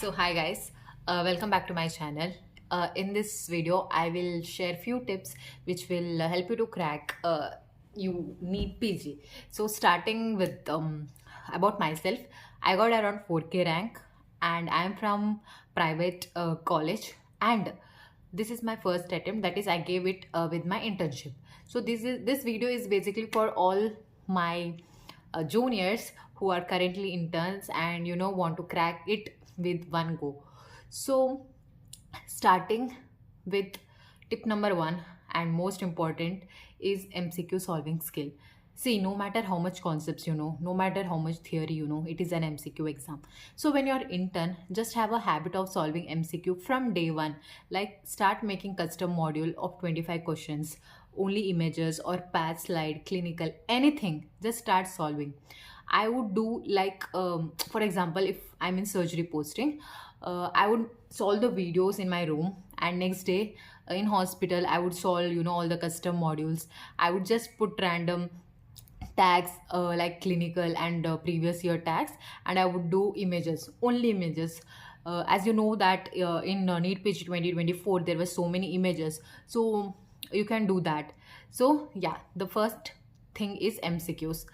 So hi guys, welcome back to my channel. In this video, I will share few tips which will help you to crack you need PG. So starting with about myself, I got around 4K rank, and I am from private college, and this is my first attempt. That is, I gave it with my internship. So this video is basically for all my juniors who are currently interns and want to crack it with one go. So starting with tip number one and most important is MCQ solving skill. See, no matter how much concepts you know, no matter how much theory you know, it is an MCQ exam. So when you're intern, just have a habit of solving MCQ from day one. Like start making custom module of 25 questions, only images or path slide, clinical, anything. Just start solving. I would do like, for example, if I'm in surgery posting, I would solve the videos in my room, and next day in hospital I would solve all the custom modules. I would just put random tags like clinical and previous year tags, and I would do images, only images. As you know that in Neet page 2024 there were so many images, so you can do that. So yeah, the first thing is MCQs,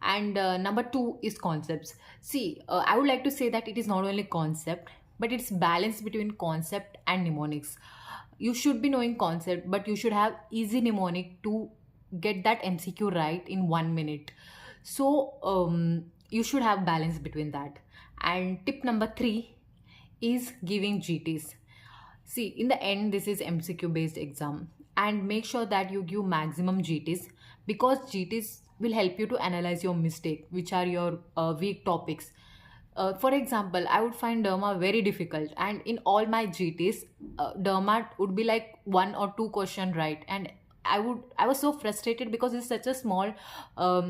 and number two is concepts. See, I would like to say that it is not only concept, but it's balance between concept and mnemonics. You should be knowing concept, but you should have easy mnemonic to get that MCQ right in 1 minute. So you should have balance between that. And tip number three is giving GTs. See, in the end, this is MCQ based exam, and make sure that you give maximum GTs, because GTs will help you to analyze your mistake, which are your weak topics. For example, I would find derma very difficult, and in all my GTs, derma would be like one or two question right, and I was so frustrated because it's such a small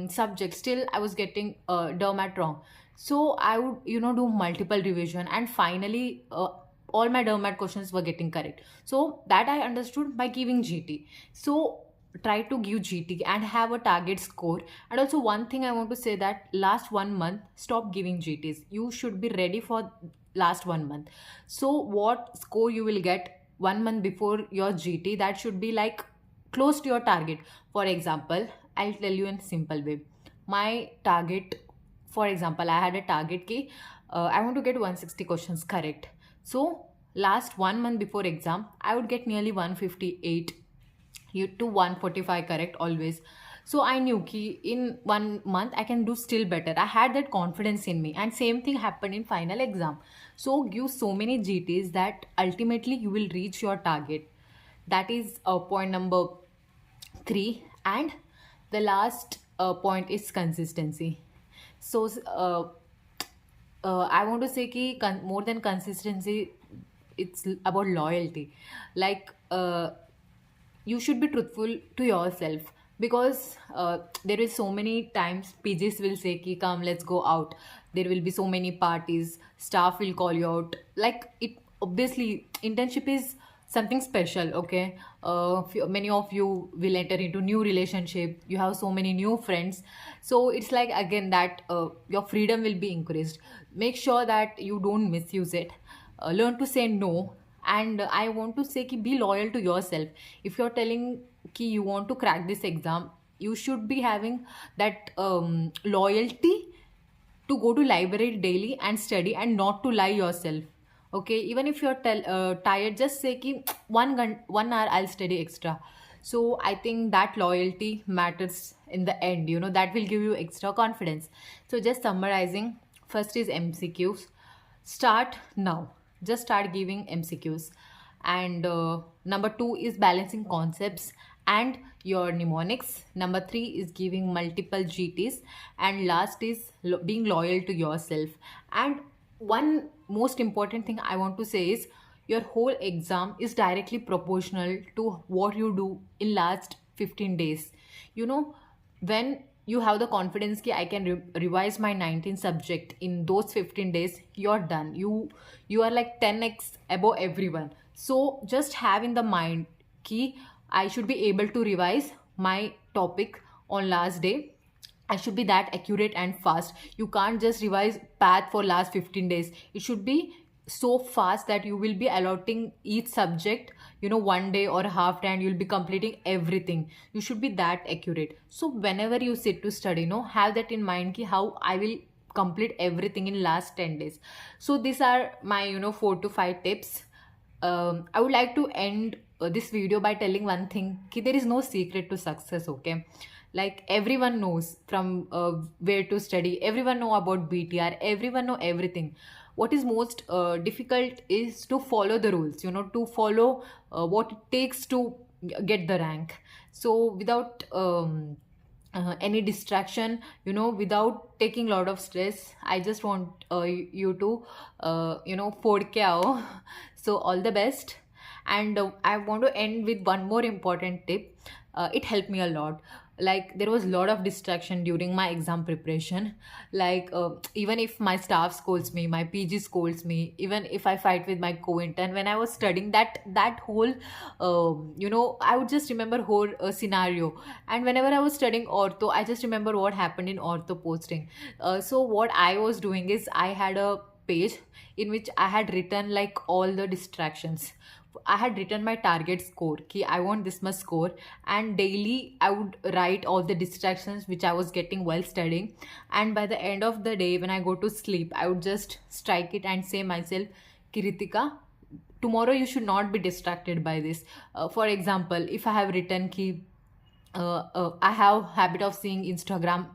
subject. Still, I was getting dermat wrong. So I would do multiple revision, and finally all my dermat questions were getting correct. So that I understood by giving GT. So try to give GT and have a target score. And also one thing I want to say, that last 1 month stop giving GTs. You should be ready for last 1 month. So what score you will get 1 month before your GT, that should be like close to your target. For example, I'll tell you in simple way. My target, for example, I had a target ki I want to get 160 questions correct. So last 1 month before exam, I would get nearly 158 to 145 correct always. So I knew ki in 1 month I can do still better. I had that confidence in me, and same thing happened in final exam. So give so many GTs that ultimately you will reach your target. That is point number three. And the last point is consistency. So I want to say ki more than consistency, it's about loyalty. Like you should be truthful to yourself, because there is so many times PGs will say ki come, let's go out. There will be so many parties, staff will call you out. Like, it obviously internship is something special, okay? Many of you will enter into new relationship, you have so many new friends. So it's like, again, that your freedom will be increased. Make sure that you don't misuse it. Learn to say no. And I want to say ki be loyal to yourself. If you're telling ki you want to crack this exam, you should be having that loyalty to go to library daily and study, and not to lie yourself. Okay, even if you're tired, just say ki 1 hour I'll study extra. So I think that loyalty matters in the end. That will give you extra confidence. So just summarizing, first is MCQs. Start now. Just start giving MCQs. And number two is balancing concepts and your mnemonics. Number three is giving multiple GTs. And last is being loyal to yourself. And one most important thing I want to say is, your whole exam is directly proportional to what you do in last 15 days. When you have the confidence ki I can revise my 19 subject in those 15 days, you're done. You are like 10x above everyone. So just have in the mind ki I should be able to revise my topic on last day. I should be that accurate and fast. You can't just revise path for last 15 days. It should be so fast that you will be allotting each subject, 1 day or a half day, and you'll be completing everything. You should be that accurate. So whenever you sit to study, have that in mind ki how I will complete everything in last 10 days. So these are my 4 to 5 tips. I would like to end this video by telling one thing ki there is no secret to success, okay? Like everyone knows from where to study, everyone know about BTR, everyone know everything. What is most difficult is to follow the rules, to follow what it takes to get the rank. So without any distraction, without taking a lot of stress, I just want you to ford ke aao. So all the best. And I want to end with one more important tip. It helped me a lot. Like there was a lot of distraction during my exam preparation. Like even if my staff scolds me, my PG scolds me, even if I fight with my co-intern, when I was studying, that whole I would just remember whole scenario. And whenever I was studying ortho, I just remember what happened in ortho posting. So what I was doing is I had a page in which I had written like all the distractions. I had written my target score, ki I want this much score, and daily I would write all the distractions which I was getting while studying. And by the end of the day, when I go to sleep, I would just strike it and say myself, Kiritika, tomorrow you should not be distracted by this. For example, if I have written ki I have habit of seeing Instagram,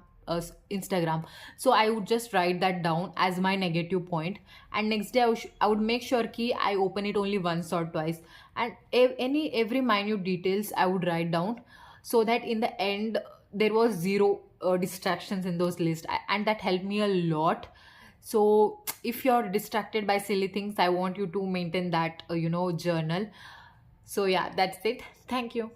so I would just write that down as my negative point, and next day I would make sure ki I open it only once or twice, and every minute details I would write down, so that in the end there was zero distractions in those lists, and that helped me a lot. So if you're distracted by silly things, I want you to maintain that journal. So yeah, that's it. Thank you.